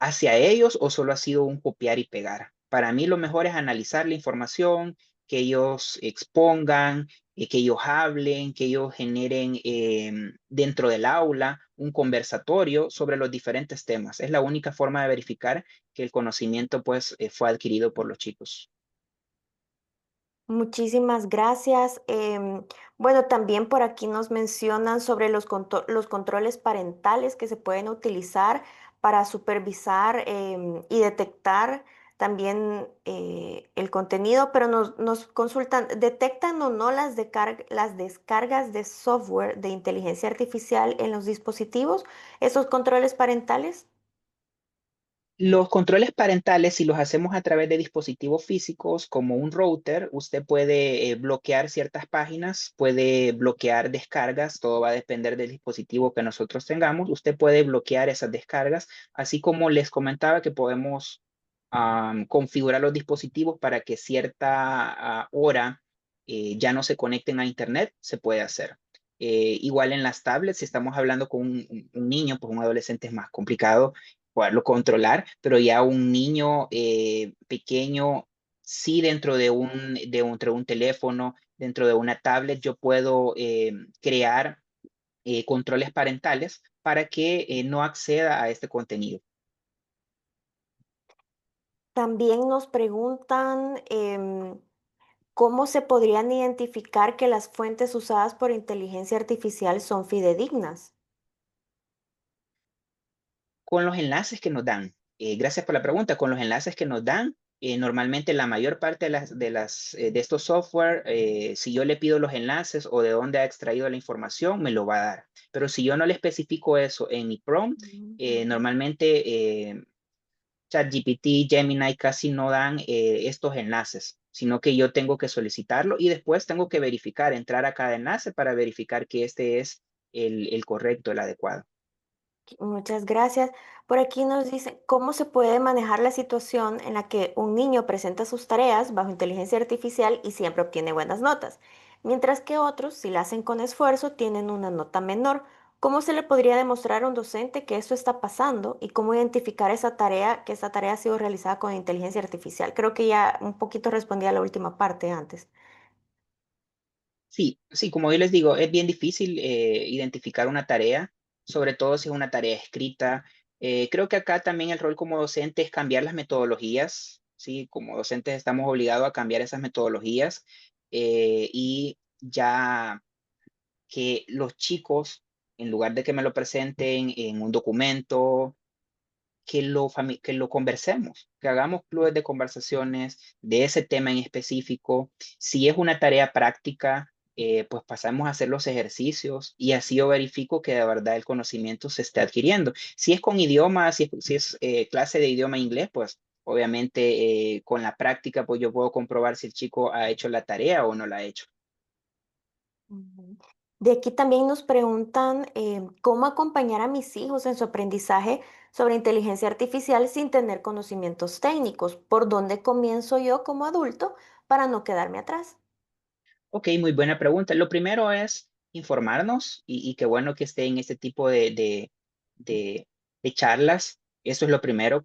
hacia ellos o solo ha sido un copiar y pegar. Para mí lo mejor es analizar la información, que ellos expongan, que ellos hablen, que ellos generen dentro del aula un conversatorio sobre los diferentes temas. Es la única forma de verificar que el conocimiento pues fue adquirido por los chicos. Muchísimas gracias. Bueno, también por aquí nos mencionan sobre los controles parentales que se pueden utilizar para supervisar y detectar también el contenido, pero nos consultan, ¿detectan o no las descargas de software de inteligencia artificial en los dispositivos, esos controles parentales? Los controles parentales, si los hacemos a través de dispositivos físicos como un router, usted puede bloquear ciertas páginas, puede bloquear descargas, todo va a depender del dispositivo que nosotros tengamos. Usted puede bloquear esas descargas, así como les comentaba que podemos configurar los dispositivos para que cierta hora ya no se conecten a Internet, se puede hacer. Igual en las tablets, si estamos hablando con un niño, pues un adolescente es más complicado poderlo controlar, pero ya un niño pequeño, sí dentro de un teléfono, dentro de una tablet, yo puedo crear controles parentales para que no acceda a este contenido. También nos preguntan cómo se podrían identificar que las fuentes usadas por inteligencia artificial son fidedignas. Con los enlaces que nos dan, gracias por la pregunta, con los enlaces que nos dan, normalmente la mayor parte de estos software, si yo le pido los enlaces o de dónde ha extraído la información, me lo va a dar. Pero si yo no le especifico eso en mi prompt, normalmente ChatGPT, Gemini casi no dan estos enlaces, sino que yo tengo que solicitarlo y después tengo que verificar, entrar a cada enlace para verificar que este es el correcto, el adecuado. Muchas gracias. Por aquí nos dicen cómo se puede manejar la situación en la que un niño presenta sus tareas bajo inteligencia artificial y siempre obtiene buenas notas, mientras que otros, si la hacen con esfuerzo, tienen una nota menor. ¿Cómo se le podría demostrar a un docente que esto está pasando y cómo identificar esa tarea, que esa tarea ha sido realizada con inteligencia artificial? Creo que ya un poquito respondí a la última parte antes. Sí, sí, como yo les digo, es bien difícil identificar una tarea, sobre todo si es una tarea escrita. Creo que acá también el rol como docente es cambiar las metodologías, ¿sí? Como docentes estamos obligados a cambiar esas metodologías y ya que los chicos, en lugar de que me lo presenten en un documento, que lo conversemos, que hagamos clubes de conversaciones de ese tema en específico. Si es una tarea práctica, pues pasamos a hacer los ejercicios y así yo verifico que de verdad el conocimiento se esté adquiriendo. Si es con idiomas, si es clase de idioma inglés, pues obviamente con la práctica, pues yo puedo comprobar si el chico ha hecho la tarea o no la ha hecho. Ujú. De aquí también nos preguntan cómo acompañar a mis hijos en su aprendizaje sobre inteligencia artificial sin tener conocimientos técnicos. ¿Por dónde comienzo yo como adulto para no quedarme atrás? Ok, muy buena pregunta. Lo primero es informarnos y qué bueno que esté en este tipo de, de charlas. Eso es lo primero,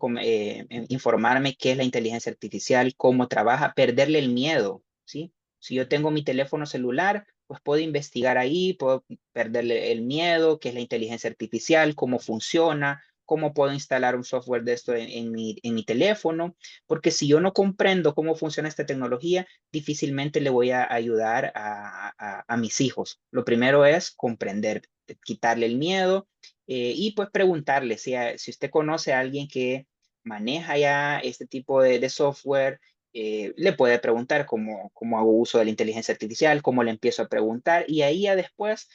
informarme qué es la inteligencia artificial, cómo trabaja, perderle el miedo, ¿sí? Si yo tengo mi teléfono celular, pues puedo investigar ahí, puedo perderle el miedo, qué es la inteligencia artificial, cómo funciona, cómo puedo instalar un software de esto en mi teléfono, porque si yo no comprendo cómo funciona esta tecnología, difícilmente le voy a ayudar a mis hijos. Lo primero es comprender, quitarle el miedo y pues preguntarle si usted conoce a alguien que maneja ya este tipo de software, le puede preguntar cómo hago uso de la inteligencia artificial, cómo le empiezo a preguntar y ahí ya después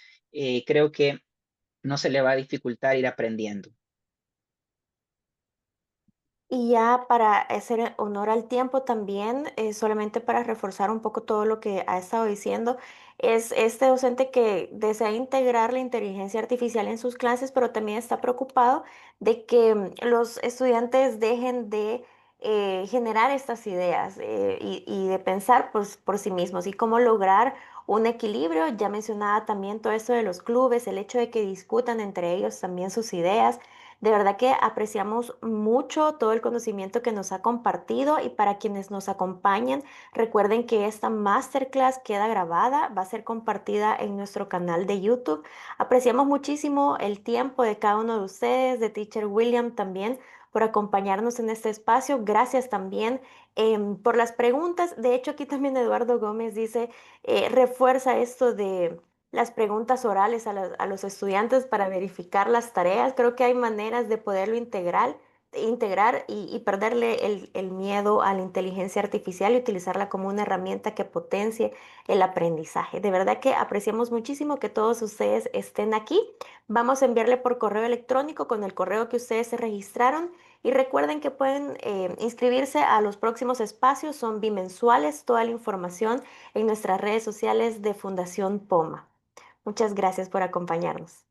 creo que no se le va a dificultar ir aprendiendo. Y ya para hacer honor al tiempo también, solamente para reforzar un poco todo lo que ha estado diciendo, es este docente que desea integrar la inteligencia artificial en sus clases, pero también está preocupado de que los estudiantes dejen de generar estas ideas y de pensar pues, por sí mismos y cómo lograr un equilibrio. Ya mencionaba también todo esto de los clubes, el hecho de que discutan entre ellos también sus ideas. De verdad que apreciamos mucho todo el conocimiento que nos ha compartido y para quienes nos acompañan, recuerden que esta masterclass queda grabada, va a ser compartida en nuestro canal de YouTube. Apreciamos muchísimo el tiempo de cada uno de ustedes, de Teacher William también, por acompañarnos en este espacio. Gracias también por las preguntas. De hecho, aquí también Eduardo Gómez dice, refuerza esto de las preguntas orales a los estudiantes para verificar las tareas. Creo que hay maneras de poderlo integrar y perderle el miedo a la inteligencia artificial y utilizarla como una herramienta que potencie el aprendizaje. De verdad que apreciamos muchísimo que todos ustedes estén aquí. Vamos a enviarle por correo electrónico con el correo que ustedes se registraron. Y recuerden que pueden inscribirse a los próximos espacios, son bimensuales, toda la información en nuestras redes sociales de Fundación Poma. Muchas gracias por acompañarnos.